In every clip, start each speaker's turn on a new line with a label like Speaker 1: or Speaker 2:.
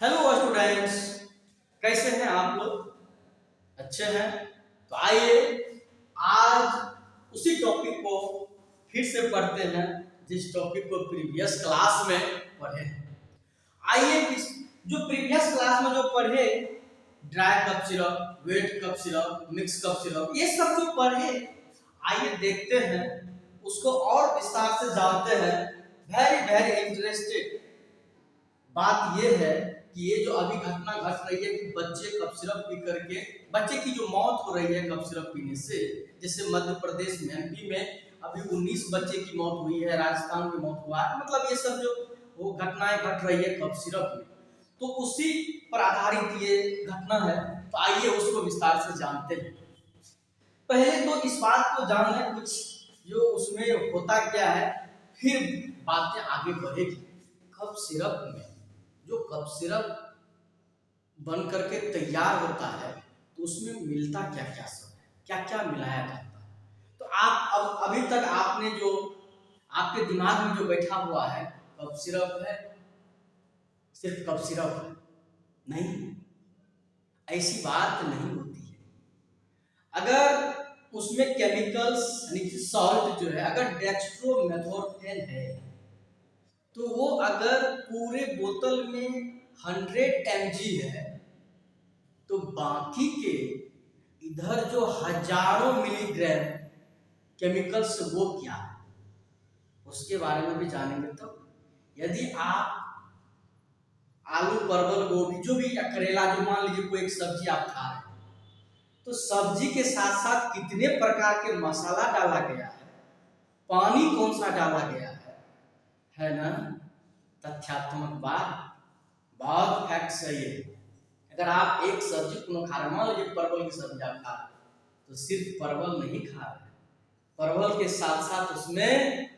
Speaker 1: Hello students, कैसे हैं आप लोग? अच्छे हैं। तो आइए आज उसी टॉपिक को फिर से पढ़ते हैं जिस टॉपिक को प्रीवियस क्लास में पढ़े हैं। आइए जो प्रीवियस क्लास में जो पढ़े, dry cup syrup, wet cup syrup, mix cup syrup, ये सब जो पढ़े, आइए देखते हैं उसको और विस्तार से जानते हैं। वेरी वेरी इंटरेस्टेड बात यह है कि ये जो अभी घटना घट रही है कि बच्चे कप सिरप पी करके बच्चे की जो मौत हो रही है कप सिरप पीने से, जैसे मध्य प्रदेश में एमपी में अभी 19 बच्चे की मौत हुई है, राजस्थान में मौत हुआ है। मतलब ये सब जो वो घटनाएं घट रही है कप सिरप में, तो उसी पर आधारित ये घटना है। तो आइए उसको विस्तार से जानते हैं। पहले तो इस बात को जान लें कुछ जो उसमें होता क्या है, फिर बातें आगे बढ़ेगी। कप सिरप में जो कप सिरप बन करके तैयार होता है तो उसमें मिलता क्या क्या सब है, क्या क्या मिलाया जाता है। तो आप अब अभी तक आपने जो आपके दिमाग में जो बैठा हुआ है कप सिरप है, सिर्फ कप सिरप है, नहीं, ऐसी बात नहीं होती है। अगर उसमें केमिकल्स यानी कि सॉल्ट जो है, अगर डेक्स्ट्रोमेथोर्फेन है तो वो अगर पूरे बोतल में 100 mg है तो बाकी के इधर जो हजारों मिलीग्राम केमिकल्स वो क्या है उसके बारे में भी जानेंगे। तो यदि आप आलू, परवल, गोभी जो भी या करेला, जो मान लीजिए कोई एक सब्जी आप खा रहे हैं, तो सब्जी के साथ साथ कितने प्रकार के मसाला डाला गया है, पानी कौन सा डाला गया है ना। तथ्यात्मक बात, बहुत फैक्ट सही है। अगर आप एक सब्जी को खा रहे, मान लीजिए परवल की सब्जी आप खा रहे, तो सिर्फ परवल नहीं खा रहे, परवल के साथ साथ उसमें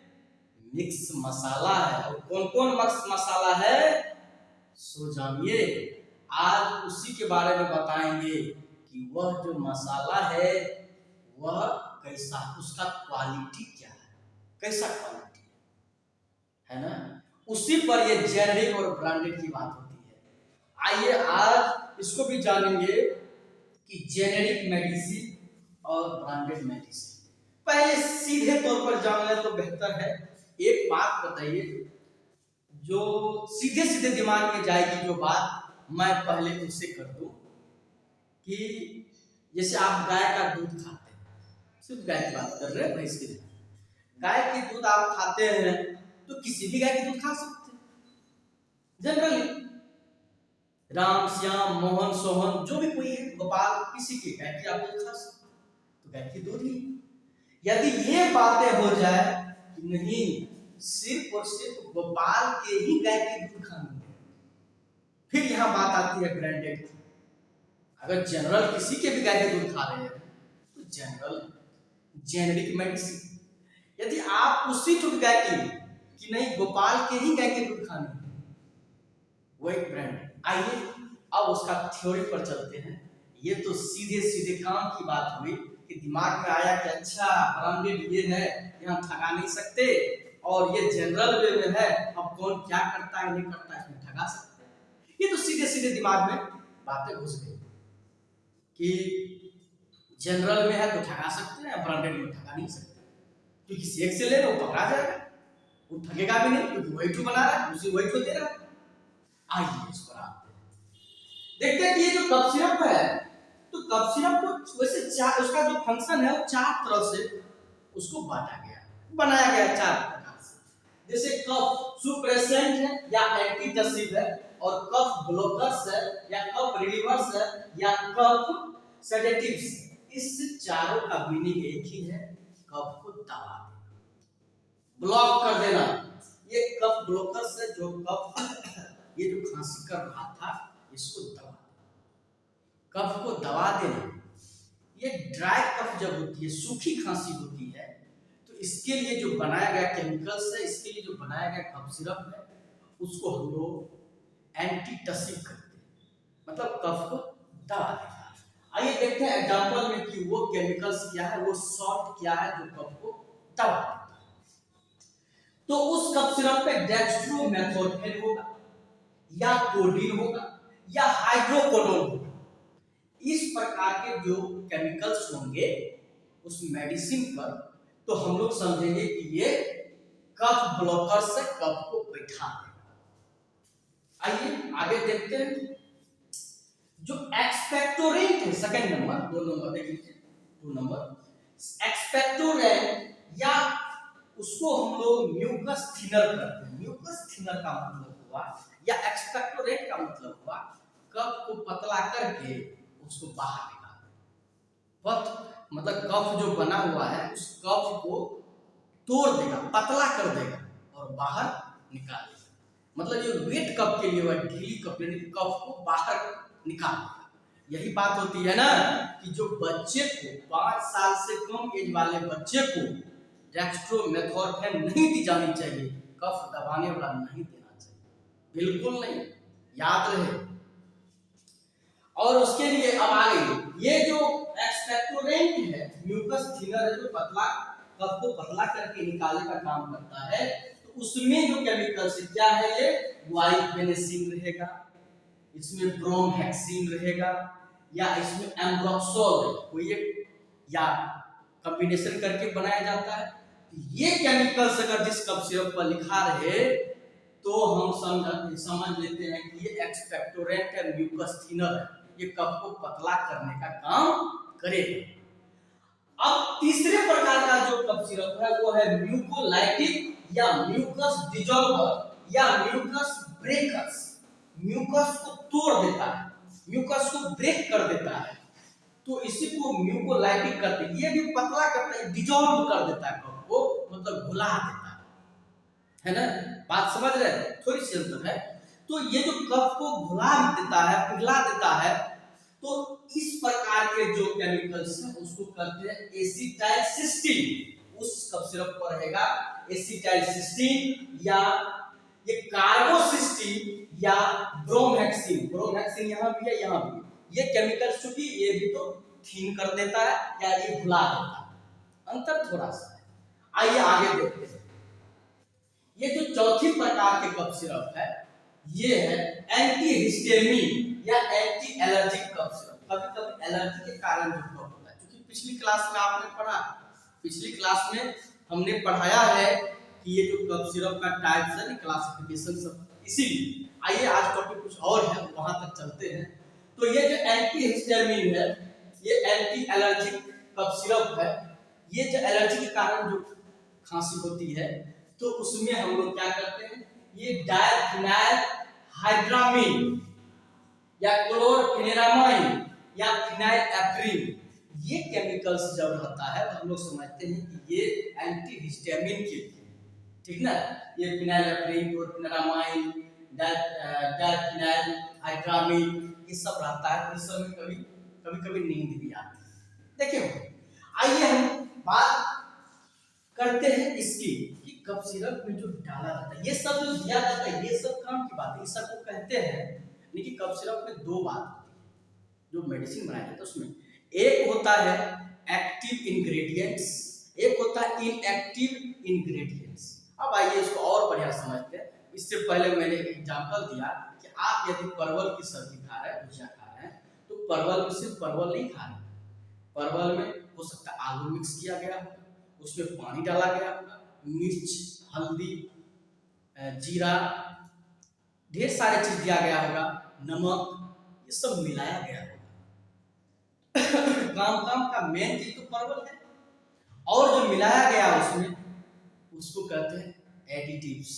Speaker 1: मिक्स मसाला है। और कौन कौन मिक्स मसाला है सो जानिए, आज उसी के बारे में बताएंगे कि वह जो मसाला है वह कैसा, उसका क्वालिटी क्या है, कैसा क्वालिटी है ना। उसी पर ये जेनेरिक और ब्रांडेड की बात होती है। आइए आज इसको भी जानेंगे कि जेनेरिक मेडिसिन और ब्रांडेड मेडिसिन। पहले सीधे तौर पर जान लें तो बेहतर है। एक बात बताइए जो सीधे सीधे दिमाग में जाएगी, जो बात मैं पहले उससे कर दूं कि जैसे आप गाय का दूध खाते हैं, सिर्फ गाय की बात कर रहे हैं, भैंस की नहीं। गाय की दूध आप खाते हैं तो किसी भी गाय की दूध खा सकते हैं जनरली, राम, श्याम, मोहन, सोहन, जो भी कोई है, गोपाल, किसी की गाय की आप दूध खा सकते हैं, तो गाय की दूध ही। यदि ये बातें हो जाए कि नहीं, सिर्फ और सिर्फ गोपाल के ही गाय की दूध खानी है, फिर यहां बात आती है ब्रांडेड की। अगर जनरल किसी के भी गाय के दूध खा रहे हैं तो जनरल जेनेरिक मेडिसिन। यदि आप उसी चुप गए कि नहीं, गोपाल के ही गाय के दूध खानी है, वो एक ब्रांड। आइए अब उसका थ्योरी पर चलते हैं। ये तो सीधे सीधे काम की बात हुई कि दिमाग में आया कि अच्छा ब्रांडेड ये है, यहाँ ठगा नहीं सकते, और ये जनरल वे में है, अब कौन क्या करता है नहीं करता है इसमें ठगा सकते हैं। ये तो सीधे सीधे दिमाग में बातें घुस गई कि जनरल में है तो ठगा सकते हैं, ब्रांडेड में ठगा नहीं सकते, क्योंकि सेक से ले लो पकड़ा जाएगा, वो ठगेगा भी नहीं क्योंकि वही तो बना रहा है, उसी वही तो दे रहा है। आइए इस पर आते हैं, देखते हैं कि ये जो कप सिरप है, तो कप सिरप को वैसे चार, उसका जो फंक्शन है वो चार तरह से उसको बांटा गया, बनाया गया चार प्रकार से। जैसे कफ सुप्रेसेंट है या एंटीटसिव है, और कफ ब्लॉकर्स है या कफ रिलीवर्स है या कफ सेडेटिव्स। इस चारों का मीनिंग एक ही है, कफ को दबा देना, ब्लॉक कर देना। ये कफ ब्लॉकर्स है, जो कफ ये जो खांसी कर रहा था इसको दबा देना, कफ को दबा देना। ये ड्राई कफ जब होती है, सूखी खांसी होती है, तो इसके लिए जो बनाया गया केमिकल्स है, इसके लिए जो बनाया गया कफ सिरप है, उसको हम लोग एंटीटसिव करते हैं, मतलब कफ को दबा देगा। आइए देखते हैं एग्जांपल में कि वो केमिकल्स क्या है, वो सॉल्ट क्या है जो कफ को दबा देता है। तो उस कफ सिरप पे डेक्स्ट्रोमेथोर्फेन होगा, या कोडीन होगा या हाइड्रोकोडोन होगा। इस प्रकार के जो केमिकल्स होंगे उस मेडिसिन पर, तो हम लोग समझेंगे कि ये कफ ब्लॉकर से कफ को बैठा देगा। आइए आगे देखते हैं। जो एक्सपेक्टोरेंट है, सेकंड नंबर, 2 नंबर देख लीजिए, 2 नंबर एक्सपेक्टोरेंट, या उसको हम लोग म्यूकस थिनर करते हैं। म्यूकस थिनर का मतलब हुआ, या एक्सपेक्टोरेंट का मतलब हुआ कफ को पतला करके उसको बाहर निकाल। पथ मतलब कफ जो बना हुआ है उस कफ को तोड़ देगा, पतला कर देगा और बाहर निकाल देगा। मतलब ये वेट कफ के लिए वह ढीली कफ, यानी कफ को बाहर निकाल देगा। यही बात होती है ना कि जो बच्चे को 5 साल से कम एज वाले बच्चे को डेक्स्ट्रोमेथोर्फेन नहीं दी जानी चाहिए, कफ दबाने वाला नहीं देना चाहिए, बिल्कुल नहीं, याद रहे। और उसके लिए अब आगे ये जो एक्सपेक्टोरेंट है, म्यूकस थिनर है, जो पतला कफ को पतला करके निकालने का काम करता है, तो उसमें जो केमिकल्स क्या है, ये वाइफेनेसिन रहेगा, इसमें ब्रोमहेक्सिन रहेगा, या इसमें एम्ब्रोक्सोल कोई एक या कॉम्बिनेशन करके बनाया जाता है। ये केमिकल्स अगर जिस कफ सिरप पर लिखा रहे तो हम समझ लेते हैं कि ये एक्सपेक्टोरेंट है, म्यूकस थिनर है, ये कफ को पतला करने का काम करेगा। अब तीसरे प्रकार का जो कफ सिरप है वो है म्यूकोलाइटिक या म्यूकस डिसॉल्वर या म्यूकस ब्रेकर्स। म्यूकस को तोड़ देता है, म्यूकस को ब्रेक कर देता है, तो इसी को म्यूकोलाइटिक कहते हैं। ये भी पतला करता है, डिसॉल्व कर देता है कफ को, मतलब घुला देता है ना। बात समझ रहे हैं, थोड़ी सी अंतर है। तो ये जो कफ को घुला देता है, पिघला देता है, तो इस प्रकार के जो केमिकल्स हैं उसको कहते हैं एसिटाइलसिस्टीन। उस कफ सिरप पर रहेगा एसिटाइलसिस्टीन, या ये कार्बोसिस्टीन या ब्रोमहेक्सिन। ब्रोमहेक्सिन यहाँ भी है, यहाँ भी। ये केमिकल्स चूंकि ये भी तो थीन कर देता है या ये घुला देता है, अंतर थोड़ा सा है। आइए आगे देखते हैं। ये जो चौथी प्रकार के कफ सिरप है ये है एंटीहिस्टामिन या एंटी एलर्जिक कफ सिरप। कभी कभी एलर्जी के कारण जो कफ होता है, क्योंकि पिछली क्लास में आपने पढ़ा, पिछली क्लास में हमने पढ़ाया है कि ये जो कफ सिरप का टाइप्स है, क्लासिफिकेशन सब, इसीलिए आइए आज टॉपिक कुछ और है, वहां तक चलते हैं। तो ये जो एंटीहिस्टामिन है ये एंटी एलर्जिक कफ सिरप है। ये जो एलर्जी के कारण जो खांसी होती है तो उसमें हम लोग क्या करते हैं, ये डायफिनाइल हाइड्रामीन या क्लोरफेनेरामाइन या फिनाइलएफ्रिन, ये केमिकल्स जब रहता है तो हम लोग समझते हैं कि ये एंटीहिस्टामिन के लिए, ठीक ना। ये फिनाइलएफ्रिन, क्लोरफेनेरामाइन, डायफिनाइल हाइड्रामीन, ये सब रहता है। इस समय कभी कभी नींद भी आती है। देखिए आइए हम बात करते हैं इसकी कि कफ सिरप में जो डाला जाता है, ये सब जो दिया जाता है, ये सब काम की बात है, इस सब को कहते हैं। लेकिन कफ सिरप में दो बात होती है जो मेडिसिन बनाया जाता है उसमें, एक होता है एक्टिव इंग्रेडिएंट्स, एक होता है इनएक्टिव इंग्रेडिएंट्स। अब आइए इसको और बढ़िया समझते हैं। इससे पहले मैंने एक एग्जांपल दिया कि आप यदि परवल की सब्जी खा रहे हैं, भुजिया खा रहे हैं, तो परवल में सिर्फ परवल नहीं खा रहे, परवल में हो सकता है आलू मिक्स किया गया होगा, उसमें पानी डाला गया होगा, मिर्च, हल्दी, जीरा, ढेर सारे चीज दिया गया होगा, नमक, ये सब मिलाया गया होगा। काम का मेन चीज तो परवल है, और जो मिलाया गया उसमें उसको कहते हैं एडिटिव्स।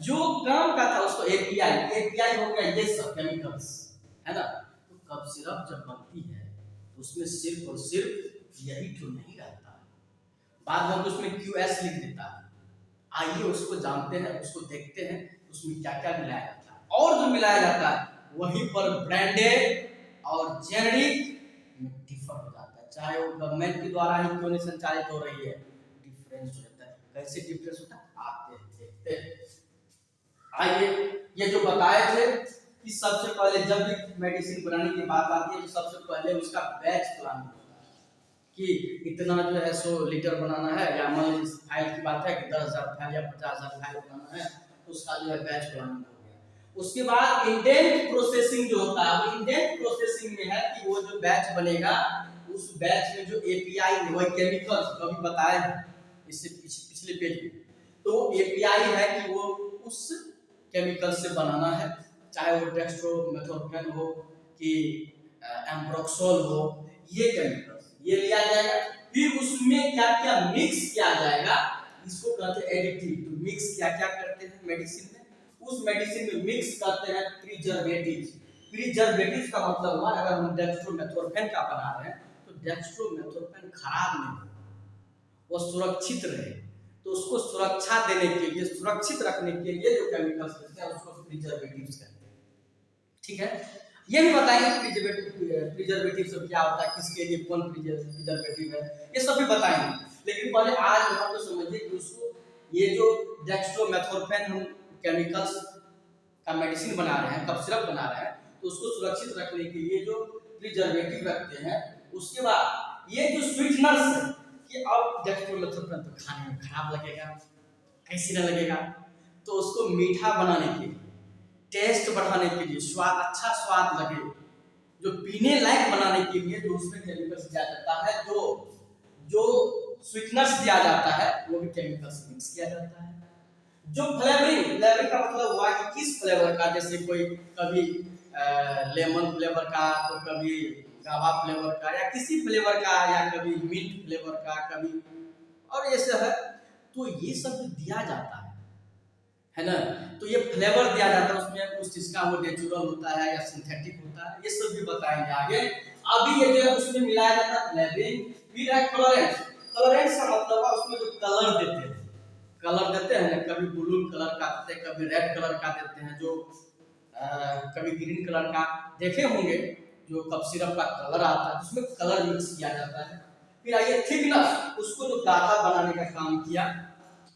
Speaker 1: जो काम का था उसको एपीआई, एपीआई हो गया ये सब केमिकल्स, है ना। तो कफ सिरप जब बनती है तो उसमें सिर्फ और सिर्फ यही जो नहीं रहता, बाद में उसमें क्यूएस लिख देता है। आइए उसको जानते हैं, उसको देखते हैं उसमें क्या क्या मिलाया जाता है। और जो मिलाया जाता है वहीं पर ब्रांडेड और जेनेरिक में डिफर हो जाता है, चाहे वो गवर्नमेंट के द्वारा ही क्यों नहीं संचालित हो रही है, डिफरेंस हो जाता है। कैसे डिफरेंस होता है आते हैं देखते हैं। आइए ये जो बताए थे कि सबसे पहले जब भी मेडिसिन बनाने की बात आती है तो सबसे पहले उसका बैच प्लान होता है कि इतना जो है 100 लीटर बनाना है, या मान लीजिए फाइल की बात है कि 10,000 फाइल या 50,000 फाइल बनाना है, तो उसका जो है बैच प्लानिंग हो गया। उसके बाद इंडेंट प्रोसेसिंग जो होता है, वो इंडेंट प्रोसेसिंग में है कि वो जो बैच बनेगा उस बैच में जो एपीआई वही केमिकल्स जो अभी बताए हैं इससे पिछले पेज में, तो एपीआई है कि वो उस केमिकल से बनाना है, चाहे वो डेक्स्ट्रोमेथोर्फेन हो कि एम्ब्रोक्सोल हो, ये केमिकल्स ये लिया जाएगा। फिर उसमें क्या क्या मिक्स किया जाएगा, इसको कहते हैं एडिटिव। तो मिक्स क्या क्या करते हैं मेडिसिन में, उस मेडिसिन में मिक्स करते हैं प्रिजर्वेटिव्स। प्रिजर्वेटिव्स का मतलब हुआ अगर हम डेक्स्ट्रोमेथोर्फेन का बना रहे हैं तो डेक्स्ट्रोमेथोर्फेन खराब नहीं हो, वो सुरक्षित रहे, तो उसको सुरक्षा देने के लिए, सुरक्षित रखने के लिए जो केमिकल्स होते हैं उसको प्रिजर्वेटिव्स कहते हैं। ठीक है, ये भी बताएंगे प्रिजर्वेटिव सब क्या होता है, किसके लिए कौन प्रिजर्वेटिव है, ये सब भी बताएंगे। लेकिन पहले आज हम तो समझिए कि उसको ये जो डेक्स्ट्रोमेथोर्फेन हम केमिकल्स का मेडिसिन बना रहे हैं, कफ सिरप बना रहे हैं, तो उसको सुरक्षित रखने के लिए जो प्रिजर्वेटिव रखते हैं। उसके बाद ये जो स्वीटनर्स है कि अब डेक्स्ट्रोमेथोर्फेन तो खाने में खराब लगेगा, कैसे न लगेगा, तो उसको मीठा बनाने के लिए, टेस्ट बढ़ाने के लिए, स्वाद अच्छा स्वाद लगे, जो पीने लायक बनाने के लिए जो उसमें केमिकल्स दिया जाता है, जो स्वीटनर्स दिया जाता है वो भी केमिकल्स मिक्स किया जाता है। जो फ्लेवरिंग का मतलब हुआ कि किस फ्लेवर का, जैसे कोई कभी लेमन फ्लेवर का, तो कभी गावा फ्लेवर का, या किसी फ्लेवर का, या कभी मिंट फ्लेवर का, कभी और ये सब है, तो ये सब दिया जाता है ना। तो ये फ्लेवर दिया जाता है, उसमें उस चीज का वो नेचुरल होता है या सिंथेटिक होता है, ये सब भी बताएंगे आगे। अभी ये जो है उसमें मिलाया जाता है फ्लेवरिंग। फिर है कलरेंस। कलरेंस का मतलब है उसमें जो कलर देते हैं, ना, कभी ब्लू कलर का देते हैं, कभी रेड कलर का देते हैं, जो कभी ग्रीन कलर का देखे होंगे, जो कफ सिरप का कलर आता है उसमें कलर मिक्स किया जाता है। फिर आइए थिकनेस, उसको जो गाढ़ा बनाने का काम किया,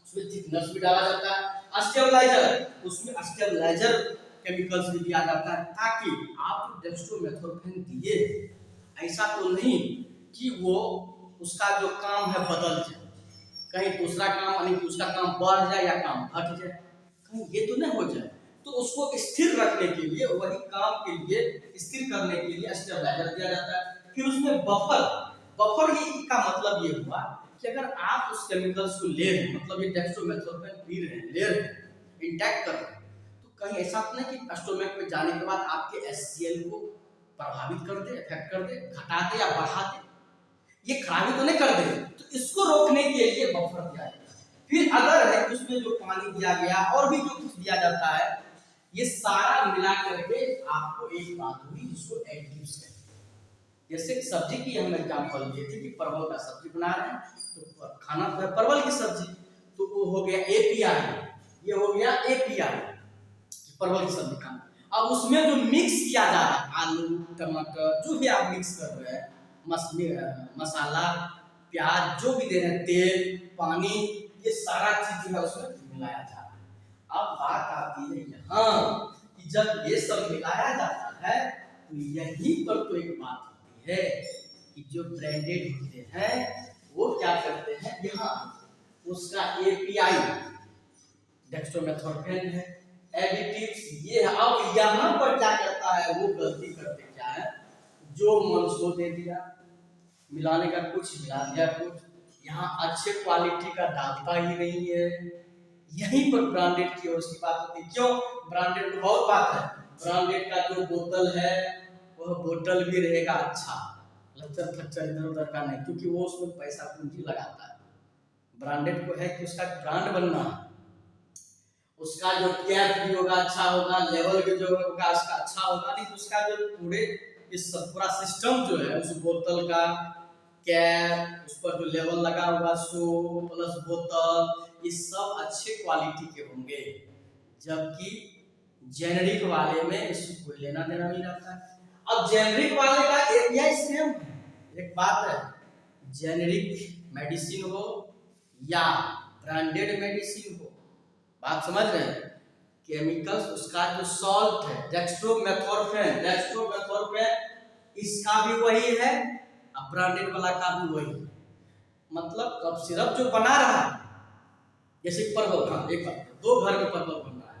Speaker 1: उसमें थिकनेस भी डाला जाता है। स्टेबलाइजर, उसमें स्टेबलाइजर केमिकल्स भी दिया जाता है, ताकि आप डेक्स्ट्रोमेथोर्फेन दिए ऐसा तो नहीं कि वो उसका जो काम है बदल जाए, कहीं दूसरा काम यानी उसका काम बढ़ जाए या काम घट जाए, कहीं ये तो नहीं हो जाए। तो उसको स्थिर रखने के लिए, वही काम के लिए स्थिर करने के लिए स्टेबलाइजर दिया जाता है। फिर उसमें बफर का मतलब ये हुआ कि अगर आप उस केमिकल्स को ले रहे हैं, मतलब ये डेक्स्ट्रोमेथोर्फेन पी रहे हैं, ले रहे हैं, इंटैक्ट कर रहे हैं, तो कहीं ऐसा तो नहीं कि स्टोमक में जाने के बाद आपके एचसीएल को प्रभावित कर दे, इफेक्ट कर दे, घटा दे या बढ़ा दे, ये खराबी तो नहीं कर दे। तो इसको रोकने के लिए बफर दिया जाता है। फिर अगर है उसमें जो पानी दिया गया और भी जो कुछ दिया जाता है, ये सारा मिला करके आपको एक बात हुई जिसको एडिटिव्स कहते हैं। जैसे सब्जी की हम एग्जांपल लिए थे कि परवल का सब्जी बना रहे हैं, तो खाना तो है परवल की सब्जी, तो वो हो गया एपीआई, ये हो गया एपीआई, परवल की सब्जी खाना। अब उसमें जो मिक्स किया जा रहा है, आलू टमाटर जो भी आप मिक्स कर रहे हैं, मसाला प्याज जो भी दे रहे हैं, तेल पानी, ये सारा चीज जो है उसमें मिलाया जा रहा है। अब बात आती है यहाँ कि जब ये सब मिलाया जाता है तो यहीं पर तो एक बात होती है कि जो ब्रांडेड होते हैं वो क्या करते हैं, यहाँ उसका एपीआई डेक्स्ट्रोमेथोर्फेन है, एडिटिव्स ये है। अब यहाँ पर क्या करता है, वो गलती करते क्या है, जो मन सो दे दिया, मिलाने का कुछ मिला दिया कुछ, यहाँ अच्छे क्वालिटी का डालता ही नहीं है। यहीं पर ब्रांडेड की और उसकी बात होती है। क्यों ब्रांडेड को बहुत बात है, ब्रांडेड का जो बोतल है वह बोतल भी रहेगा अच्छा, लच्चर फच्चर इधर उधर का नहीं, क्योंकि वो उसमें पैसा पूंजी लगाता है। ब्रांडेड को है कि उसका ब्रांड बनना है, उसका जो कैप भी होगा अच्छा होगा, लेवल भी जो होगा उसका अच्छा होगा, नहीं उसका जो पूरे इस पूरा सिस्टम जो है उस बोतल का कैप, उस पर जो लेवल लगा होगा सो प्लस बोतल, ये सब अच्छे क्वालिटी के होंगे। जबकि जेनेरिक वाले में इसको कोई लेना देना नहीं रहता है। अब जेनेरिक वाले का एपीआई सेम है। एक बात है, जेनेरिक मेडिसिन हो या ब्रांडेड मेडिसिन हो, बात समझ रहे हैं, केमिकल्स उसका जो सॉल्ट है डेक्स्ट्रोमेथोर्फेन इसका भी वही है, अब ब्रांडेड वाला का भी वही है। मतलब कफ सिरप जो बना रहा है, जैसे परवल, हाँ एक बात, दो घर में परवल बन रहा है,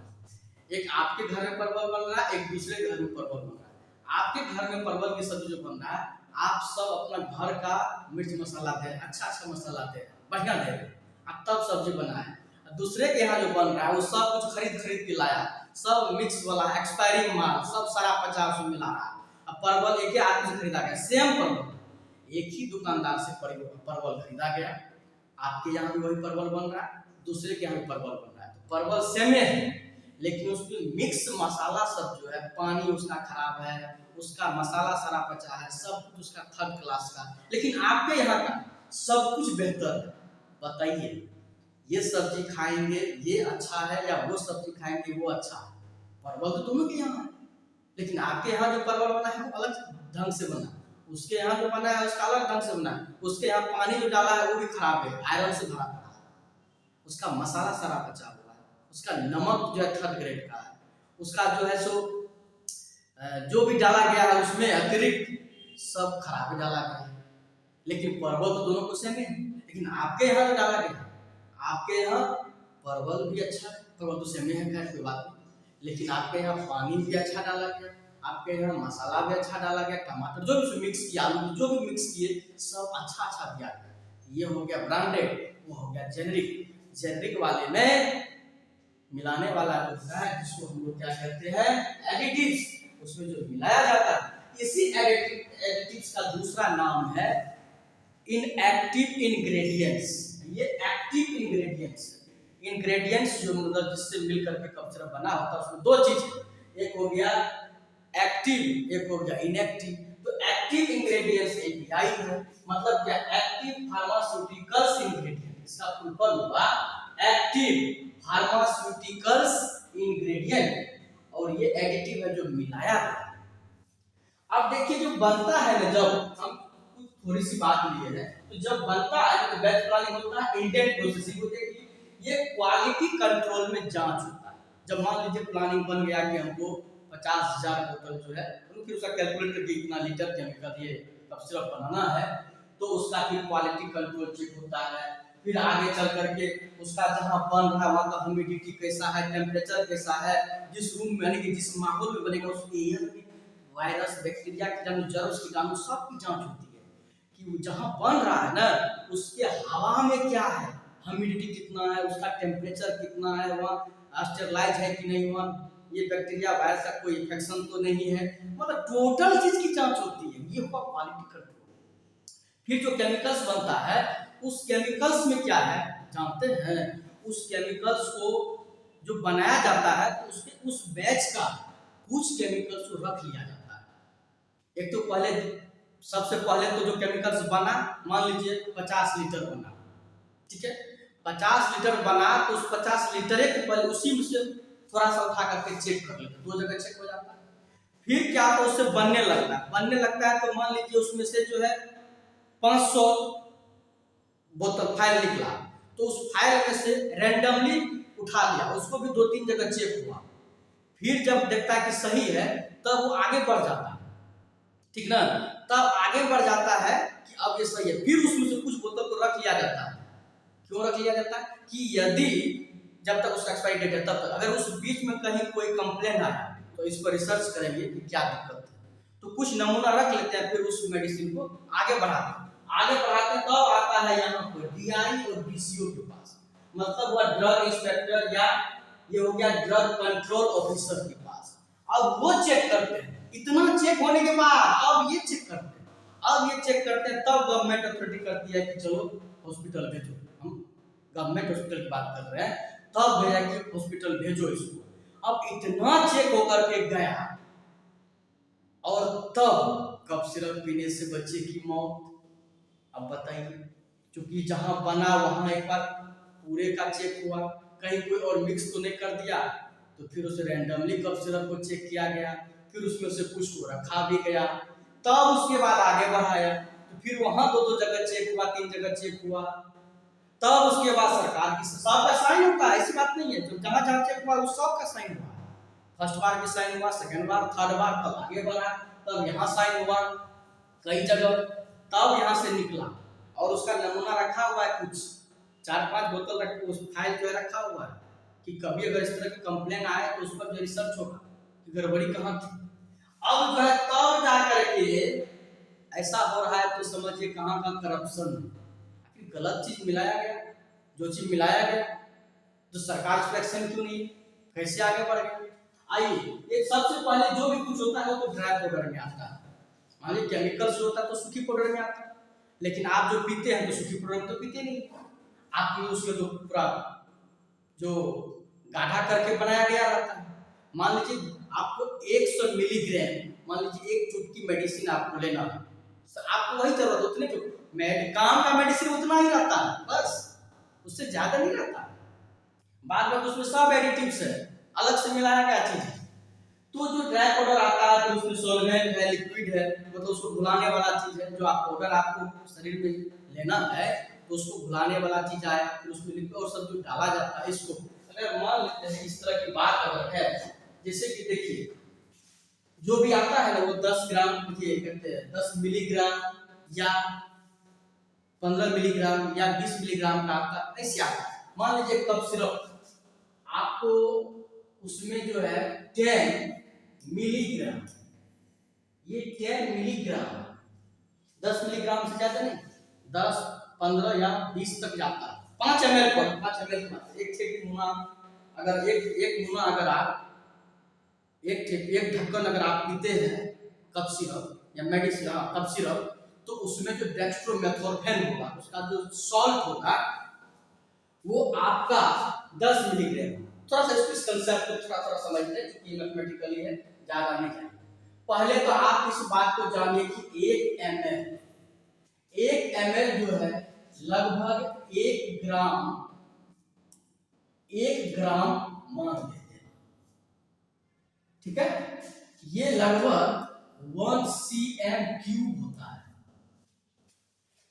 Speaker 1: एक आपके घर में परवल बन रहा है, एक दूसरे घर में परवल बन रहा है। आपके घर में परवल की सब्जी जो बन रहा है, आप सब अपना घर का मिर्च मसाला दे, अच्छा मसाला दे, बढ़िया दे, आप तब सब्जी बनाए। दूसरे के यहाँ जो बन रहा है वो सब कुछ खरीद खरीद के लाया, सब मिक्स वाला एक्सपायरी माल, सब सारा 50 में मिला रहा है। अब परवल एक ही आदमी से खरीदा गया, सेम परवल एक ही दुकानदार से परवल खरीदा गया। आपके यहाँ भी वही परवल बन रहा है, दूसरे के यहाँ भी परवल बन रहा है, तो परवल सेम है, लेकिन उसमें मिक्स मसाला सब जो है, पानी उसका खराब है, उसका मसाला सारा पचा है, सब कुछ उसका थर्ड क्लास का। लेकिन आपके यहाँ का सब कुछ बेहतर है। बताइए, ये सब्जी खाएंगे ये अच्छा है या वो सब्जी खाएंगे वो अच्छा है? परवल तो दोनों के यहाँ है, लेकिन आपके यहाँ जो परवल बना है वो अलग ढंग से बना, उसके यहाँ जो बना है उसका अलग ढंग से बना है, उसके यहाँ पानी जो डाला है वो भी खराब है, आयरन से भरा पड़ा है, उसका मसाला सारा बचा हुआ है, उसका नमक जो है थर्ड ग्रेड का है, उसका जो है सो जो भी डाला गया है उसमें अतिरिक्त सब खराब ही डाला गया है। लेकिन परवल तो दोनों को सेम है। लेकिन आपके यहाँ जो डाला गया, आपके यहाँ परवल भी अच्छा है, परवल तो सेम है, खैर कोई बात नहीं, लेकिन आपके यहाँ पानी भी अच्छा डाला गया, आपके यहाँ मसाला भी अच्छा डाला गया, टमाटर जो भी मिक्स किया, आलू जो भी मिक्स किए, सब अच्छा दिया गया। ये हो गया ब्रांडेड, वो हो गया जेनरिक। जेनरिक वाले में मिलाने वाला होता है जिसको हम लोग क्या कहते हैं, एडिटिव्स, उसमें जो मिलाया जाता है, इसी एडिटिव्स का दूसरा नाम है इनएक्टिव इंग्रेडिएंट्स। ये एक्टिव इंग्रेडिएंट्स जो मतलब जिससे मिलकर के कप सिरप बना होता है, उसमें दो चीज है, एक हो गया एक्टिव, एक हो गया इनएक्टिव। तो एक्टिव इंग्रेडिएंट्स एपीआई है, मतलब क्या, एक्टिव फार्मास्यूटिकल्स इंग्रेडिएंट, इसका फुल फॉर्म हुआ एक्टिव फार्मास्यूटिकल्स इंग्रेडिएंट, और ये एडिटिव है जो मिलाया है। अब देखिए जो बनता है ना, जब हम थोड़ी सी बात लिए है, तो जब बनता है तो बैच प्लानिंग होता है, इंटेंट प्रोसेसिंग होती है, ये क्वालिटी कंट्रोल में जांच होता है। जब मान लीजिए प्लानिंग बन गया कि हमको 50,000 बोतल जो है, फिर उसका कैलकुलेट करके इतना लीटर केमिकल ये कप सिरप बनाना है, तो उसका फिर क्वालिटी कंट्रोल चेक होता है। फिर आगे चल करके उसका जहाँ बन रहा है वहाँ का ह्यूमिडिटी कैसा है, टेम्परेचर कैसा है, जिस रूम में यानी कि जिस माहौल में बनेगा उस एयर में वायरस, बैक्टीरिया, कीटाणु, जर्म्स, कीटाणु सब की जांच होती है कि जहाँ बन रहा है ना उसके हवा में क्या है, ह्यूमिडिटी कितना है, उसका टेम्परेचर कितना है, वहाँ स्टेरलाइज है कि नहीं, वहाँ ये बैक्टीरिया वायरस का कोई इन्फेक्शन तो नहीं है, मतलब टोटल चीज की जांच होती है। ये हुआ क्वालिटी कंट्रोल। फिर जो केमिकल्स बनता है, उस केमिकल्स में क्या है जानते हैं, उस केमिकल्स को जो बनाया जाता है तो उसके उस बैच का कुछ केमिकल्स को रख लिया जाता है। एक तो पहले सबसे पहले तो जो केमिकल्स बना, मान लीजिए 50 लीटर बना, ठीक है, 50 लीटर बना तो उस 50 लीटर के पहले उसी में से थोड़ा सा उठा करके चेक कर लेते, दो जगह चेक हो जाता है। फिर क्या तो उससे बनने लगता है तो मान लीजिए उसमें से जो है 500 बोतल फाइल निकला, तो उस फाइल में से रैंडमली उठा लिया, उसको भी 2-3 जगह चेक हुआ। फिर जब देखता है कि सही है तब वो आगे बढ़ जाता है, ठीक ना, तब आगे बढ़ जाता है कि अब ये सही है। फिर उसमें से कुछ बोतल को रख लिया जाता है। क्यों रख लिया जाता है कि यदि जब तक उसका एक्सपायरी डेट है तब तक अगर उस बीच में कहीं कोई कंप्लेंट आया तो इस पर रिसर्च करेंगे कि क्या दिक्कत है, तो कुछ नमूना रख लेते हैं, फिर उस मेडिसिन को आगे बढ़ाते हैं, तब आता है यहाँ पर डीआई और डीसीओ के पास, मतलब वह ड्रग इंस्पेक्टर या ये हो गया ड्रग कंट्रोल ऑफिसर के पास। अब वो चेक करते हैं, इतना चेक होने के बाद अब ये चेक करते हैं, तब गवर्नमेंट अथॉरिटी करती है कि चलो हॉस्पिटल भेजो। हम गवर्नमेंट हॉस्पिटल की बात कर रहे हैं, तब भैया कि हॉस्पिटल भेजो इसको। अब इतना चेक होकर के गया और तब कप सिरप पीने से बच्चे की मौत। अब बताइए, क्योंकि जहां बना वहां एक बार पूरे का चेक हुआ, कहीं कोई और मिक्स तो नहीं कर दिया, तो फिर उसे रैंडमली कप सिरप को चेक किया गया, फिर उसमें से कुछ को रखा भी गया, तब उसके बाद आगे बढ़ाया, तो फिर वहां 2-2 जगह चेक हुआ, 3 जगह चेक हुआ, तब उसके बाद सरकार की सबका साइन होता है, ऐसी बात नहीं है, तो जहां जहां चेक हुआ उस सब का साइन हुआ, फर्स्ट बार भी साइन हुआ, सेकंड बार, थर्ड बार, तब आगे बढ़ा, तब यहाँ साइन हुआ कई जगह, तब यहाँ से निकला और उसका नमूना रखा हुआ है, कुछ 4-5 बोतल रख उस फाइल जो है रखा हुआ है कि कभी अगर इस तरह की कंप्लेन आए तो उस पर जो रिसर्च होगा कि गड़बड़ी कहाँ थी। अब जो है तब जा करके ऐसा हो रहा है तो समझिए कहाँ का करप्शन है। गलत चीज मिलाया गया, जो चीज मिलाया गया तो सरकार इस पर एक्शन क्यों नहीं, कैसे आगे बढ़ गए। आइए, एक सबसे पहले जो भी कुछ होता है वो तो ड्राई पाउडर में आता है। मान लीजिए केमिकल से होता है तो सूखी पाउडर में आता है, लेकिन आप जो पीते हैं तो सूखी पाउडर में तो पीते नहीं। आप उसके जो पूरा जो गाढ़ा करके बनाया गया रहता है। मान लीजिए आपको 100 मिलीग्राम, मान लीजिए एक चुटकी मेडिसिन आपको लेना है, आपको वही जरूरत उतने जो काम का मेडिसिन उतना ही रहता है, बस उससे ज्यादा नहीं रहता। बाद में उसमें सब एडिटिव्स है, अलग से मिलाया गया चीज है। तो जो ड्राई पाउडर आता है तो उसमें सॉल्वेंट है, लिक्विड है, मतलब उसको घुलाने वाला चीज है। जो आप पाउडर आपको शरीर में लेना है तो उसको घुलाने वाला चीज आया, फिर उसमें लिक्विड और सब जो डाला जाता है। इसको अगर मान लेते हैं इस तरह की बात अगर है, जैसे कि देखिए जो भी आता है ना वो 10 ग्राम कहते हैं 10 मिलीग्राम या 15 मिलीग्राम या 20 मिलीग्राम का आता है, ऐसे आता है। मान लीजिए कप सिरप आपको उसमें जो है 10 मिलीग्राम, ये 10 मिलीग्राम 10 मिलीग्राम से ज्यादा नहीं, 10 15 या 20 तक जाता है। 5 ml पर 5 ml पर एक मुना अगर एक मुना अगर आप एक ढक्कन अगर आप पीते हैं कप सिरप या मेडिसिन कप सिरप, तो उसमें जो डेक्स्ट्रोमेथोर्फेन होगा उसका जो सॉल्ट होगा वो आपका 10 मिलीग्राम। थोड़ा सा इस कंसेप्ट को थोड़ा समझ लें क्योंकि मैथमेटिकली है, ज्यादा नहीं जाए। पहले तो आप इस बात को जानिए कि 1 ml जो है लगभग 1 ग्राम मान लेते हैं, ठीक है। ये लगभग 1 cm³ होता है,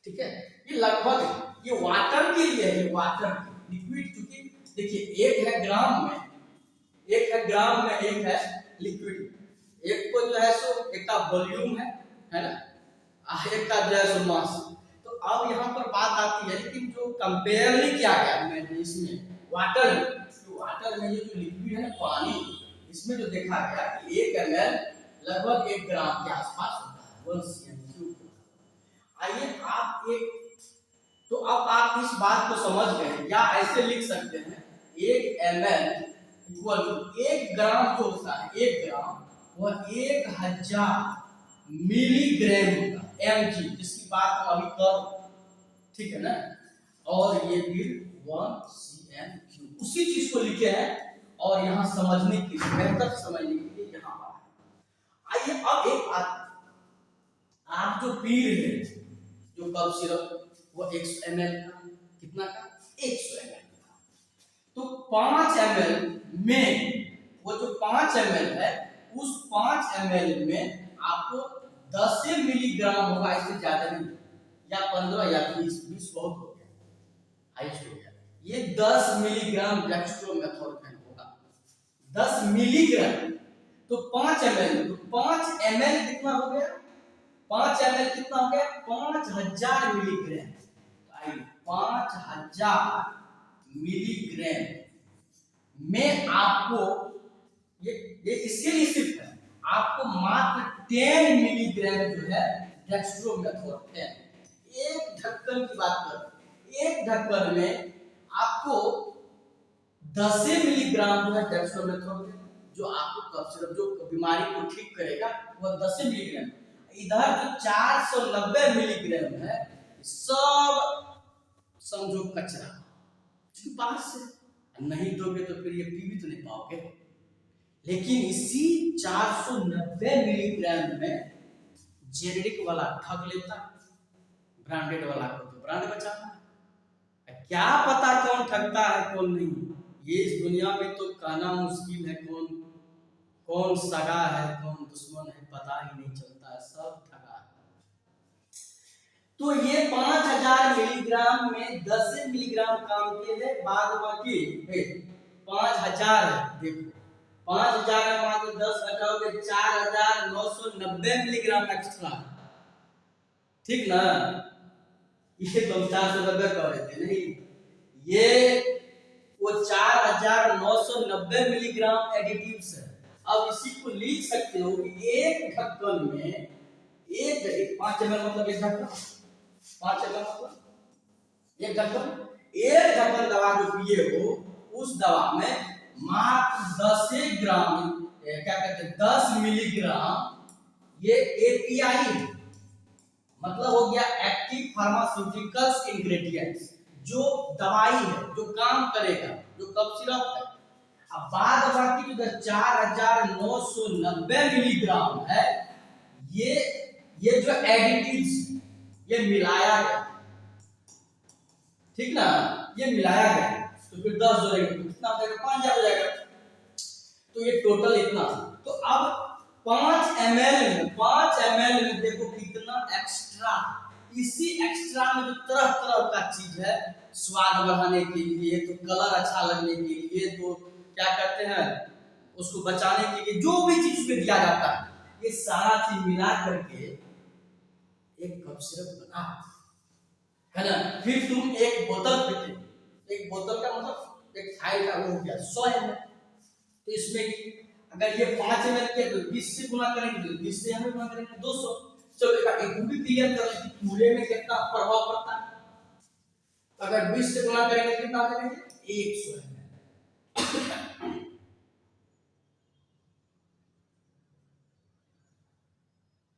Speaker 1: ठीक है। ये लगभग ये वाटर के लिए है, वाटर लिक्विड, क्योंकि देखिए एक है ग्राम में, एक है लिक्विड। एक को जो है सो एक का वॉल्यूम है ना, एक का जो है सो मास। तो अब यहाँ पर बात आती है लेकिन जो कंपेयर नहीं किया गया मैंने इसमें वाटर में ये जो लिक्विड है ना पानी, इसमें जो देखा गया कि 1 ml लगभग 1 ग्राम के आसपास होता है, 1 cm³। आइए आप तो अब आप इस बात को समझ गए, या ऐसे लिख सकते हैं 1 ml इक्वल टू 1 ग्राम जो होता है, 1 ग्राम वह 1000 मिलीग्राम होता है, mg, जिसकी बात हम अभी कर, ठीक है ना। और ये फिर 1 cm³, उसी चीज को लिखे हैं और यहाँ समझने के लिए, बेहतर समझने के लिए यहाँ पर आइए। अब एक बात, आप जो पी रहे हैं जो कप सिरप वो 100 ml का, कितना का 100 ml का, तो 5 ml में वो जो 5 ml है उस 5 ml में आपको 10 मिलीग्राम होगा, इससे ज्यादा नहीं, या 15 या 20 बहुत हो गया, हाईएस्ट हो गया। ये 10 मिलीग्राम डेक्स्ट्रोमेथोर्फेन होगा, 10 मिलीग्राम। तो 5 ml, तो 5 ml कितना हो गया, 5 ml कितना हो गया 5000 मिलीग्राम। आइए 5000 मिलीग्राम में आपको ये इसके लिए सिर्फ है, आपको मात्र 10 मिलीग्राम जो है डेक्स्ट्रोमेथोर्फेन, एक ढक्कन की बात कर, एक ढक्कन में आपको 10 मिलीग्राम जो है डेक्स्ट्रोमेथोर्फेन, जो आपको कफ सिरप जो बीमारी को ठीक करेगा वह 10 मिलीग्राम। इधर जो 490 मिलीग्राम है सब समझो कचरा, क्योंकि पास से नहीं दोगे तो फिर ये पी भी तो नहीं पाओगे। लेकिन इसी 490 मिलीग्राम में जेनेरिक वाला ठग लेता, ब्रांडेड वाला को तो ब्रांड बचाना है। क्या पता कौन ठगता है कौन नहीं, ये इस दुनिया में तो कहना मुश्किल है, कौन सगा है कौन दुश्मन है पता ही नहीं चलता है, सब ठगा है। तो ये 5000 मिलीग्राम में 10 मिलीग्राम काम के है, बाद बाकी 5000 है। देखो 5000 में मान लो 10 घटाओगे 4990 मिलीग्राम एक्स्ट्रा, ठीक ना। ये तो 490 कह रहे थे नहीं, ये वो 4990 मिलीग्राम एडिटिव्स है। अब इसी को लिख सकते हो कि एक ढक्कन में एक 5 ml मतलब एक ढक्कन, 5 ml मतलब एक ढक्कन दवा जो पिए हो उस दवा में मात्र 10 ग्राम क्या कहते हैं 10 मिलीग्राम ये एपीआई है, मतलब हो गया एक्टिव फार्मास्यूटिकल्स इंग्रेडिएंट्स, जो दवाई है, जो काम करेगा, जो कफ सिरप है। अब बाद बाकी जो 4990 मिलीग्राम है ये जो एडिटिव्स ये मिलाया गया, ठीक ना, ये मिलाया गया, तो फिर 10 जोड़ेंगे तो कितना हो जाएगा 5000 हो जाएगा। तो ये टोटल इतना। तो अब 5 ml में देखो कितना एक्स्ट्रा, इसी एक्स्ट्रा में जो तरह तरह का चीज है, स्वाद बढ़ाने के लिए, तो कलर अच्छा लगने के लिए, तो क्या कहते हैं उसको बचाने के लिए, जो भी चीज उसमें दिया जाता है, ये सारा चीज मिला करके एक कप सिरप बना है ना। फिर तुम एक बोतल पीते, एक बोतल का मतलब एक फाइल का वो हो गया 100 ml। तो इसमें अगर ये 5 ml के तो 20 से गुना करेंगे तो 20 से हमें गुना करेंगे 200। चलो एक भी क्लियर कर लेते पूरे में कितना प्रभाव पड़ता है। अगर 20 से गुना करेंगे तो कितना करेंगे 100 ml।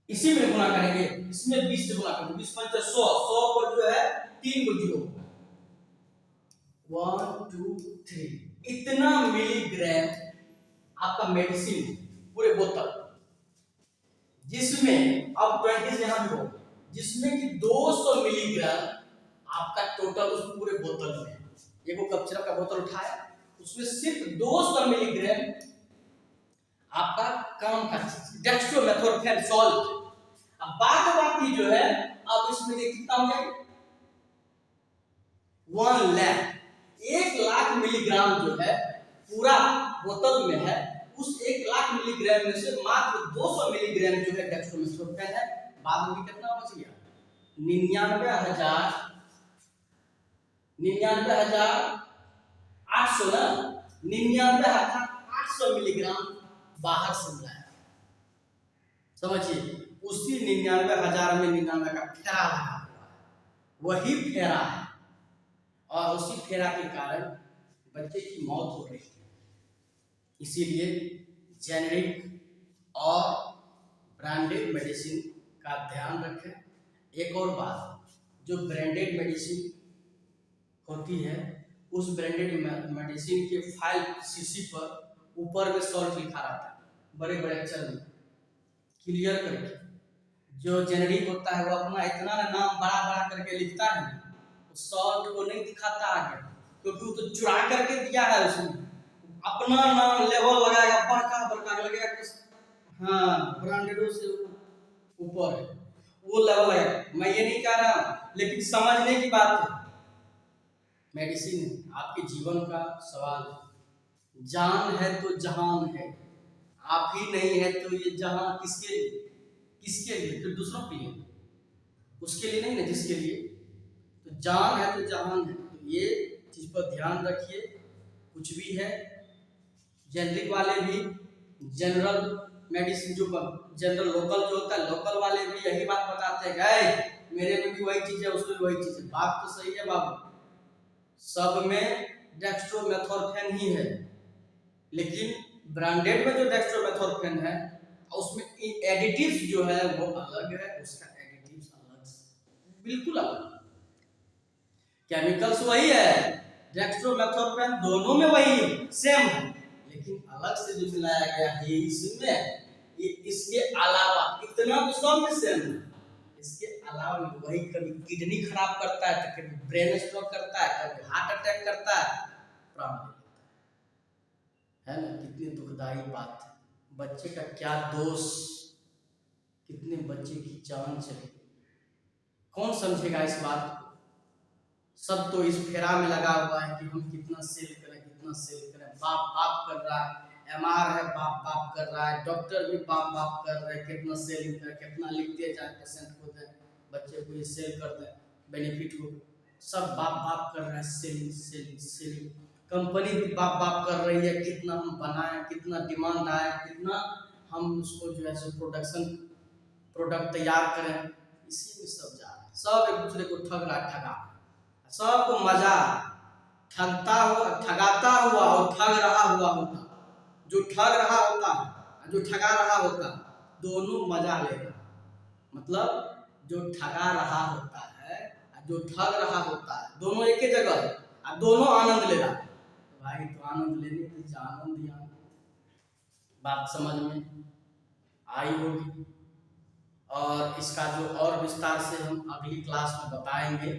Speaker 1: इसी में गुना करेंगे, इसमें 20 से गुना करेंगे, 20 पंच 100, 100 पर जो है 3 को जीरो, 1 2 3 इतना मिलीग्राम आपका मेडिसिन पूरे बोतल, जिसमें अब 20 यहां भी हो, जिसमें कि 200 मिलीग्राम आपका टोटल उस पूरे बोतल में, एक कप सिरप का बोतल उठाया उसमें सिर्फ 200 मिलीग्राम आपका काम का चीज डेक्स्ट्रोमेथोर्फेन सॉल्ट। अब बाकी जो है अब इसमें कितना हो जाएगा 1 लाख, 1 लाख मिलीग्राम जो है पूरा बोतल में है, उस 1 लाख मिलीग्राम में से मात्र 200 मिलीग्राम जो है डेक्स्ट्रोमेथोर्फेन है। बाद में कितना बच गया 99,800 ना, 99,800 मिलीग्राम बाहर से लाया। समझिए उसी 99,000 में 99 का फेरा लगा हुआ है, वही फेरा है, और उसी फेरा के कारण बच्चे की मौत हो रही है। इसीलिए जेनेरिक और ब्रांडेड मेडिसिन का ध्यान रखें। एक और बात, जो ब्रांडेड मेडिसिन होती है उस ब्रांडेड मेडिसिन के फाइल शीशी पर ऊपर में सॉल्ट लिखा रहता है बड़े बड़े अक्षर में क्लियर करके। जो जेनेरिक होता है वो अपना इतना नाम बड़ा बड़ा करके लिखता है, सॉल्ट को नहीं दिखाता आगे, क्योंकि वो तो चुरा करके दिया है, उसने अपना नाम लेवल लगाएगा बड़का बड़का लगेगा, हाँ ब्रांडेडों से ऊपर है वो लेवल है। मैं ये नहीं कह रहा, लेकिन समझने की बात है, मेडिसिन आपके जीवन का सवाल है। जान है तो जहान है, आप ही नहीं है तो ये जहां किसके लिए, किसके लिए, फिर दूसरों के लिए, उसके लिए नहीं ना, जिसके लिए। तो जान है तो जहान है, तो ये चीज पर ध्यान रखिए। कुछ भी है जेनरिक वाले भी, जनरल मेडिसिन जो जनरल लोकल जो होता है, लोकल वाले भी यही बात बताते हैं गए मेरे में भी वही चीज है उसमें भी वही चीज है। बात तो सही है बाबू, सब में डेक्स्ट्रोमेथोर्फेन ही है, लेकिन ब्रांडेड में जो डेक्स्ट्रोमेथोर्फेन है उसमें एडिटिव्स जो है वो अलग है, उसका एडिटिव्स अलग, बिल्कुल अलग। केमिकल्स वही है, डेक्स्ट्रोमेथोर्फेन दोनों में वही सेम है, लेकिन अलग से जो मिलाया गया है इसमें, ये इसके अलावा इतना तो सब में सेम है, इसके अलावा वही कभी किडनी खराब करता है, तो कभी ब्रेन स्ट्रोक करता है, कभी हार्ट अटैक करता है, प्राण ले लेता है ना। कितनी दुखदाई बात है, बच्चे का क्या दोष, कितने बच्चे की जान चली, कौन समझेगा इस बात को। सब तो इस फेरा में लगा हुआ है कि हम कितना सेल करें, कितना सेल करें, बाप बाप कर रहा है, एमआर है बाप बाप कर रहा है, डॉक्टर भी बाप बाप कर रहे हैं, कितना सेलिंग करें, कितना लिखते जाए पेशेंट को दें, बच्चे को ये सेल कर दें बेनिफिट हो, सब बाप बाप कर रहे हैं सेलिंग सेलिंग सेलिंग। कंपनी भी बाप बाप कर रही है कितना हम बनाएं, कितना डिमांड आए, कितना हम उसको जो है सो प्रोडक्ट तैयार करें। इसी में सब जा रहा है, सब एक दूसरे को ठग रहा है, ठगा सबको मजा ठगता हुआ, ठगाता हुआ और ठग रहा हुआ होता। जो ठग रहा होता है, जो ठगा रहा होता, दोनों मजा ले रहा। मतलब जो ठगा रहा होता है, जो ठग रहा होता है, दोनों एक ही जगह है और दोनों आनंद ले रहा है। तो भाई तो आनंद लेने की आनंद ही आनंद। बात समझ में आई होगी। और इसका जो और विस्तार से हम अगली क्लास में बताएंगे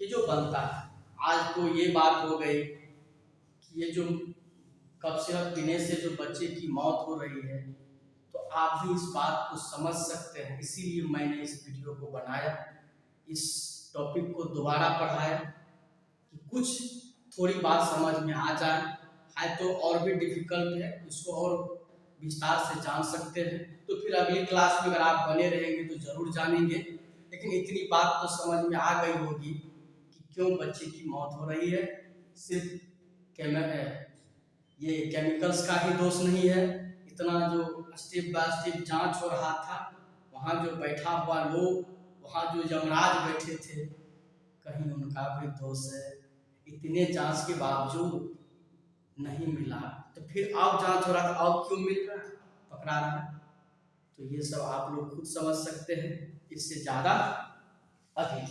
Speaker 1: कि जो बनता है। आज तो ये बात हो गई कि ये जो कफ सिरप पीने से जो बच्चे की मौत हो रही है, तो आप भी इस बात को समझ सकते हैं। इसीलिए मैंने इस वीडियो को बनाया, इस टॉपिक को दोबारा पढ़ाया कि कुछ थोड़ी बात समझ में आ जाए। है तो और भी डिफिकल्ट है, इसको और विस्तार से जान सकते हैं। तो फिर अगली क्लास में अगर आप बने रहेंगे तो जरूर जानेंगे। लेकिन इतनी बात तो समझ में आ गई होगी कि क्यों बच्चे की मौत हो रही है। सिर्फ ये केमिकल्स का ही दोष नहीं है। इतना जो स्टेप बाय स्टेप जांच हो रहा था, वहाँ जो बैठा हुआ लोग, वहाँ जो यमराज बैठे थे, कहीं उनका भी दोष है। इतने जांच के बावजूद नहीं मिला, तो फिर अब जांच हो रहा था, अब क्यों मिल रहा है, पकड़ा रहा है। तो ये सब आप लोग खुद समझ सकते हैं, इससे ज़्यादा अधिक